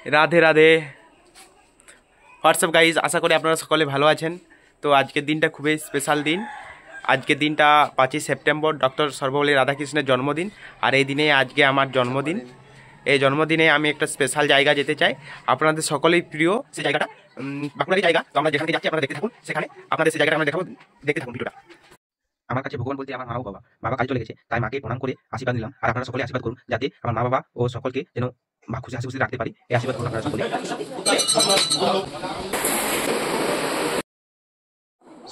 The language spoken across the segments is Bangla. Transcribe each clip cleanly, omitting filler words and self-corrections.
রাধে রাধে। হোয়াটসঅ্যাপ গাইজ, আশা করি আপনারা সকলে ভালো আছেন। তো আজকের দিনটা খুবই স্পেশাল দিন। আজকের দিনটা 5ই সেপ্টেম্বর, ডক্টর সর্বপল্লী রাধাকৃষ্ণের জন্মদিন। আর এই দিনে আজকে আমার জন্মদিন। এই জন্মদিনে আমি একটা স্পেশাল জায়গা যেতে চাই, আপনাদের সকলেই প্রিয় সেই জায়গাটা বাঁকুড়ারই জায়গা। তো আমরা যেখানে যাচ্ছি আপনারা দেখতে থাকুন, সেখানে আপনাদের সেই জায়গাটা আমরা দেখাবো, দেখতে থাকুন ভিডিওটা। আমার কাছে ভগবান বলতে আমার মা ও বাবা। বাবা কাজ চলে গেছে, তাই মাকে প্রণাম করে আশীর্বাদ নিলাম। আর আপনারা সকলে আশীর্বাদ করুন যাতে আমার মা বাবা ও সকলকে যেন খুশি হাসি খুশি রাখতে পারি। এই আশীর্বাদ করুন আপনারা সকলে।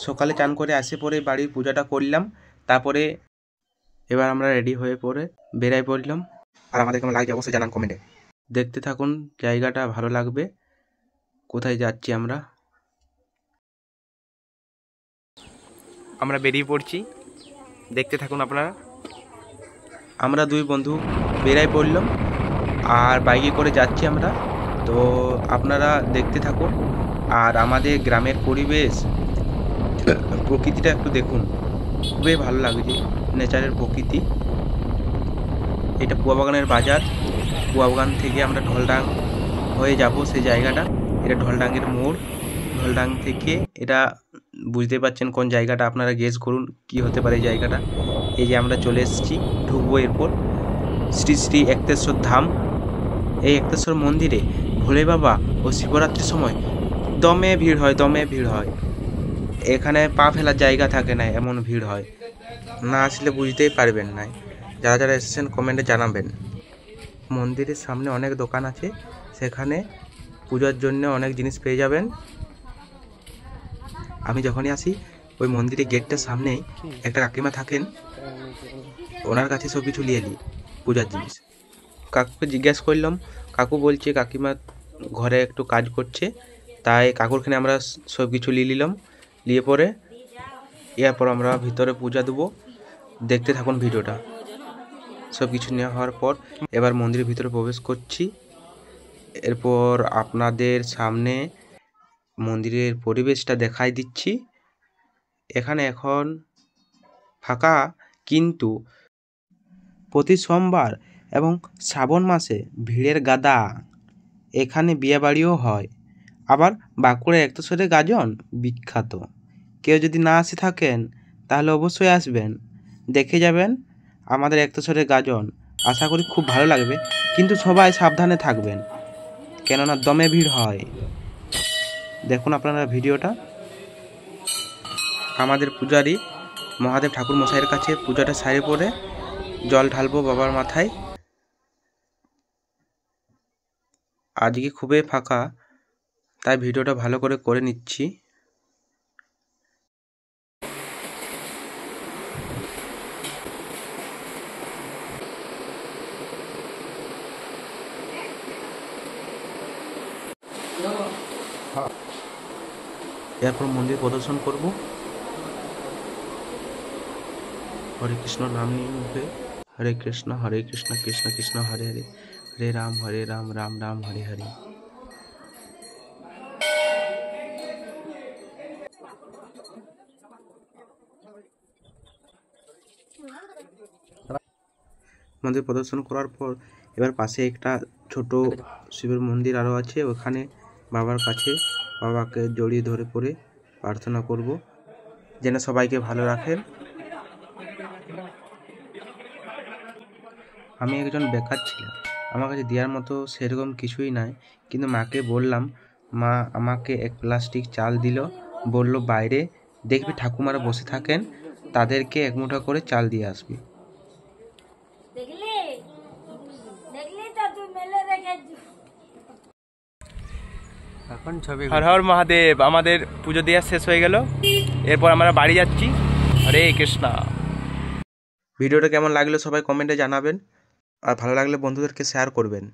সকালে চান করে আসে পরে বাড়ির পূজাটা করলাম, তারপরে এবার আমরা রেডি হয়ে পরে বেরাই পড়লাম। আর আমাদের কেমন লাগছে অবশ্যই জানান কমেন্টে। দেখতে থাকুন, জায়গাটা ভালো লাগবে। কোথায় যাচ্ছি আমরা বেরিয়ে পড়ছি, দেখতে থাকুন আপনারা। আমরা দুই বন্ধু বেরাই পড়লাম আর বাইকে করে যাচ্ছি আমরা। তো আপনারা দেখতে থাকুন। আর আমাদের গ্রামের পরিবেশ, প্রকৃতিটা একটু দেখুন, খুবই ভালো লাগছে। নেচারের প্রকৃতি। এটা কুয়াবাগানের বাজার। কুয়াবাগান থেকে আমরা ঢলডাং হয়ে যাব সেই জায়গাটা। এটা ঢলডাঙ্গের মোড়। ঢলডাং থেকে এটা বুঝতে পারছেন কোন জায়গাটা, আপনারা গেস করুন কি হতে পারে এই জায়গাটা। এই যে আমরা চলে এসেছি, ঢুকবো এরপর। শ্রী শ্রী একতেশ্বর ধাম। এই একতেশ্বর মন্দিরে ভোলে বাবা ও শিবরাত্রির সময় দমে ভিড় হয়। এখানে পা ফেলার জায়গা থাকে না, এমন ভিড় হয়। না আসলে বুঝতেই পারবেন না। যারা যারা এসেছেন কমেন্টে জানাবেন। মন্দিরের সামনে অনেক দোকান আছে, সেখানে পূজার জন্য অনেক জিনিস পেয়ে যাবেন। আমি যখনই আসি ওই মন্দিরের গেটটার সামনেই একটা কাকিমা থাকেন, ওনার কাছে সব কিছু নিয়ে নিই পূজার জিনিস। কাকুকে জিজ্ঞাসা করলাম, কাকু বলছে কাকিমা ঘরে একটু কাজ করছে, তাই কাকুরখানে আমরা সব কিছু নিয়ে নিলাম। নিয়ে পরে এরপর আমরা ভিতরে পূজা দেবো। দেখতে থাকুন ভিডিওটা। সব কিছু নেওয়া হওয়ার পর এবার মন্দিরের ভিতরে প্রবেশ করছি। এরপর আপনাদের সামনে মন্দিরের পরিবেশটা দেখাই দিচ্ছি। এখানে এখন ফাঁকা, কিন্তু প্রতি সোমবার এবং শ্রাবণ মাসে ভিড়ের গাদা। এখানে বিয়েবাড়িও হয়। আবার বাঁকুড়া একতেশ্বরে গাজন বিখ্যাত। কেউ যদি না আসে থাকেন তাহলে অবশ্যই আসবেন, দেখে যাবেন আমাদের একতেশ্বরের গাজন। আশা করি খুব ভালো লাগবে, কিন্তু সবাই সাবধানে থাকবেন, কেননা দমে ভিড় হয়। দেখুন আপনারা ভিডিওটা। আমাদের পূজারী মহাদেব ঠাকুর মশাইয়ের কাছে পূজাটা সারে পরে জল ঢালবো বাবার মাথায়। আজকে খুবই ফাঁকা, তাই ভিডিওটা ভালো করে নিচ্ছি। এরপর মন্দির প্রদর্শন করব। হরে কৃষ্ণ নাম নিয়ে মুখে, হরে কৃষ্ণ কৃষ্ণ কৃষ্ণ হরে হরে, হরে রাম রাম রাম হরে হরে। মন্দির প্রদর্শন করার পর এবার পাশে একটা ছোট শিবের মন্দির আরও আছে, ওখানে বাবার কাছে বাবাকে জড়িয়ে ধরে পড়ে প্রার্থনা করব যেন সবাইকে ভালো রাখেন। আমি একজন বেকার ছিলাম, আমার কাছে দেওয়ার মতো সেরকম কিছুই নাই, কিন্তু মাকে বললাম। মা আমাকে এক প্লাস্টিক চাল দিল, বলল বাইরে দেখবি ঠাকুমারা বসে থাকেন, তাদেরকে এক মুঠা করে চাল দিয়ে আসবি। হর হর মহাদেব। আমাদের পুজো দেওয়া শেষ হয়ে গেল, এরপর আমরা বাড়ি যাচ্ছি। হরে কৃষ্ণ। ভিডিওটা কেমন লাগলো সবাই কমেন্টে জানাবেন, আর ভালো লাগলে বন্ধুদেরকে শেয়ার করবেন।